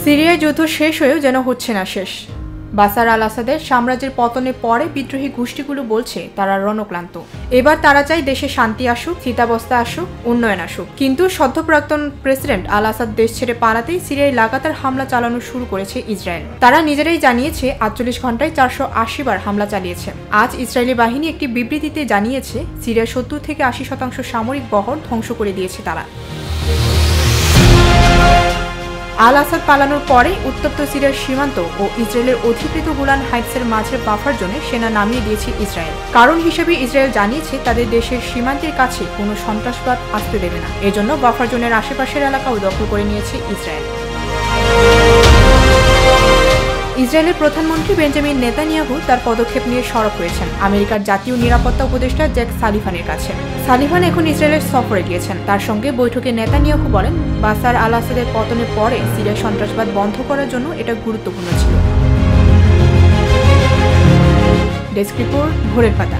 সিরিয়ায় যুদ্ধ শেষ হয়েও যেন হচ্ছে না শেষ। বাশার আল আসাদের সাম্রাজ্যের পতনের পরে বিদ্রোহী গোষ্ঠীগুলো বলছে তারা রণক্লান্ত। এবার তারা চায় দেশে শান্তি আসুক, স্থিতাবস্থা আসুক, উন্নয়ন আসুক। কিন্তু সদ্য প্রাক্তন প্রেসিডেন্ট আল আসাদ দেশ ছেড়ে পালাতেই সিরিয়ায় লাগাতার হামলা চালানো শুরু করেছে ইসরায়েল। তারা নিজেরাই জানিয়েছে 48 ঘন্টায় 480 বার হামলা চালিয়েছে। আজ ইসরায়েলি বাহিনী একটি বিবৃতিতে জানিয়েছে সিরিয়ার 70 থেকে 80% সামরিক বহর ধ্বংস করে দিয়েছে তারা। আল আসাদ পালানোর পরে উত্তপ্ত সিরিয়ার সীমান্ত ও ইসরায়েলের অধিকৃত গোলান হাইটসের মাঝের বাফার জোনে সেনা নামিয়ে দিয়েছে ইসরায়েল। কারণ হিসেবে ইসরায়েল জানিয়েছে তাদের দেশের সীমান্তের কাছে কোনো সন্ত্রাসবাদ আসতে দেবে না। এজন্য বাফার জোনের আশেপাশের এলাকাও দখল করে নিয়েছে ইসরায়েল। ইসরায়েলের প্রধানমন্ত্রী বেঞ্জামিন নেতানিয়াহু তার পদক্ষেপ নিয়ে সরব হয়েছেন আমেরিকার জাতীয় নিরাপত্তা উপদেষ্টা জ্যাক সালিভানের কাছে। সালিভান এখন ইসরায়েলের সফরে গিয়েছেন। তার সঙ্গে বৈঠকে নেতানিয়াহু বলেন, বাশার আল আসাদের পতনের পরে সিরিয়ার সন্ত্রাসবাদ বন্ধ করার জন্য এটা গুরুত্বপূর্ণ ছিল। ডেস্ক রিপোর্ট, ভোরের পাতা।